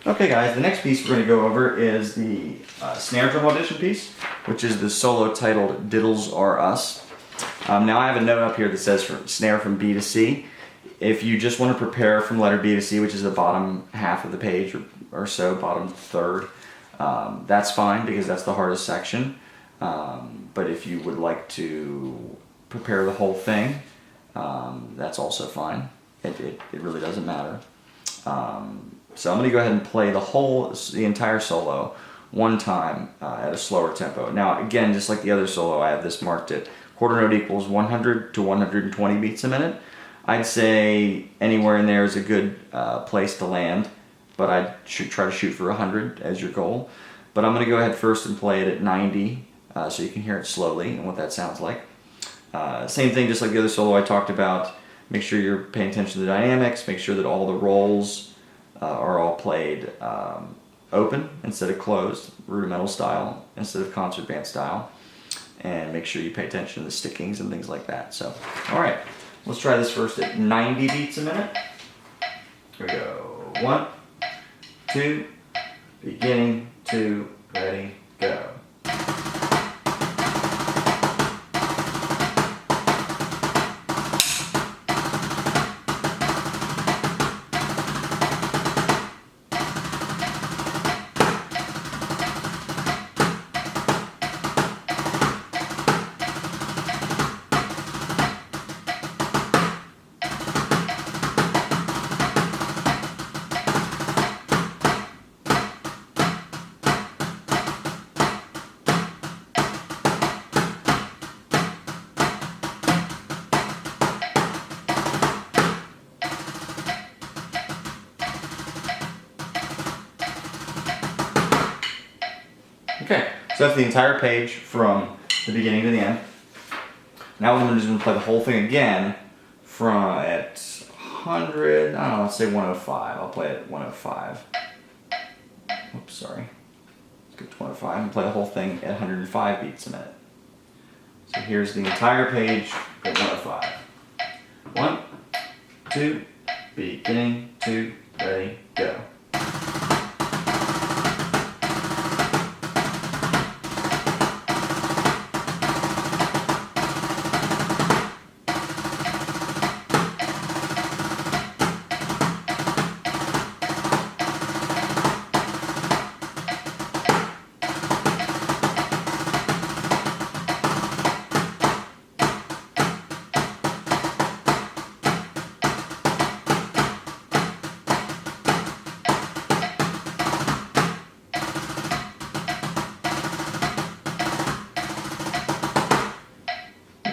Okay guys, the next piece we're going to go over is the snare drum audition piece, which is the solo titled Diddles Are Us. Now I have a note up here that says snare from B to C. If you just want to prepare from letter B to C, which is the bottom half of the page or so, bottom third, that's fine because that's the hardest section. But if you would like to prepare the whole thing, that's also fine. It really doesn't matter. So I'm going to go ahead and play the entire solo one time at a slower tempo. Now again, just like the other solo, I have this marked at quarter note equals 100 to 120 beats a minute. I'd say anywhere in there is a good place to land, but I should try to shoot for 100 as your goal. But I'm going to go ahead first and play it at 90 so you can hear it slowly and what that sounds like. Same thing, just like the other solo I talked about. Make sure you're paying attention to the dynamics, make sure that all the rolls are all played open instead of closed, rudimental style instead of concert band style, and make sure you pay attention to the stickings and things like that. So, alright, let's try this first at 90 beats a minute. Here we go. 1, 2, beginning, 2, ready, go. Okay, so that's the entire page from the beginning to the end. Now I'm just going to play the whole thing again from at 100, I don't know, let's say 105. I'll play it at 105. Oops, sorry. Let's go to 105 and play the whole thing at 105 beats a minute. So here's the entire page at 105. 1, 2, beginning, 2, ready, go.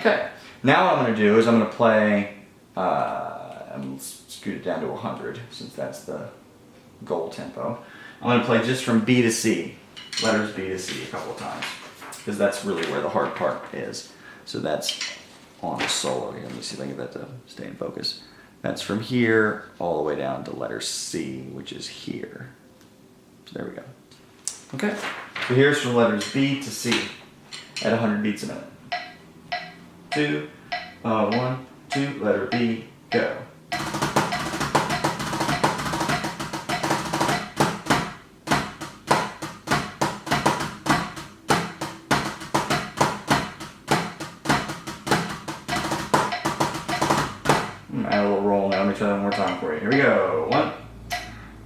Okay, now what I'm going to do is I'm going to play, I'm going to scoot it down to 100 since that's the goal tempo. I'm going to play just from B to C, letters B to C a couple of times, because that's really where the hard part is. So that's on the solo here. Let me see if I can get that to stay in focus. That's from here all the way down to letter C, which is here. So there we go. Okay, so here's from letters B to C at 100 beats a minute. 2, 1, 2, letter B, go. Add a little roll now. Let me try that one more time for you. Here we go. 1,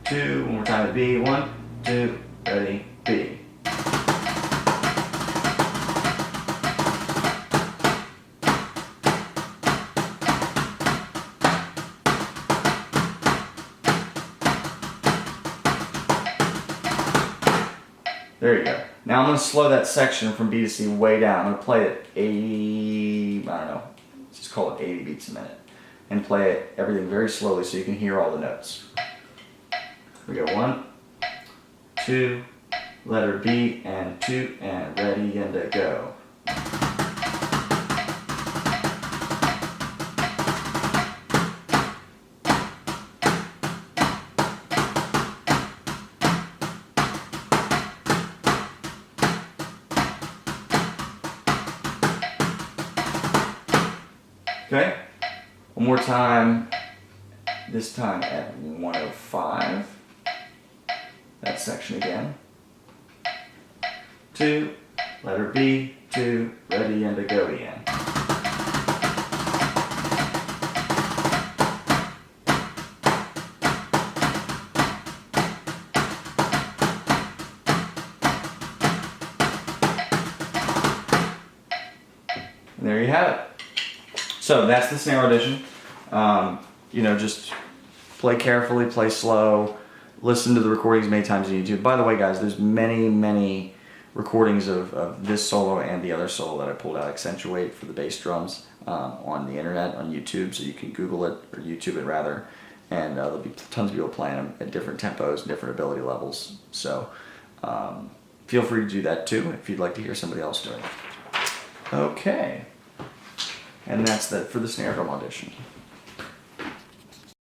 2, one more time at B. 1, 2, ready, B. There you go. Now I'm going to slow that section from B to C way down. I'm going to play it 80, I don't know, let's just call it 80 beats a minute. And play it, everything very slowly so you can hear all the notes. Here we go. 1, 2, letter B, and 2, and ready, and a go. Okay, one more time, this time at 105. that section again. 2, letter B, 2, ready and a go again. And there you have it. So that's the snare audition. You know, just play carefully, play slow, listen to the recordings many times on YouTube. By the way, guys, there's many recordings of this solo and the other solo that I pulled out, Accentuate for the bass drums, on the internet, on YouTube, so you can Google it, or YouTube it rather, and there'll be tons of people playing them at different tempos, different ability levels. So feel free to do that too if you'd like to hear somebody else do it. Okay, and that's that for the snare drum audition.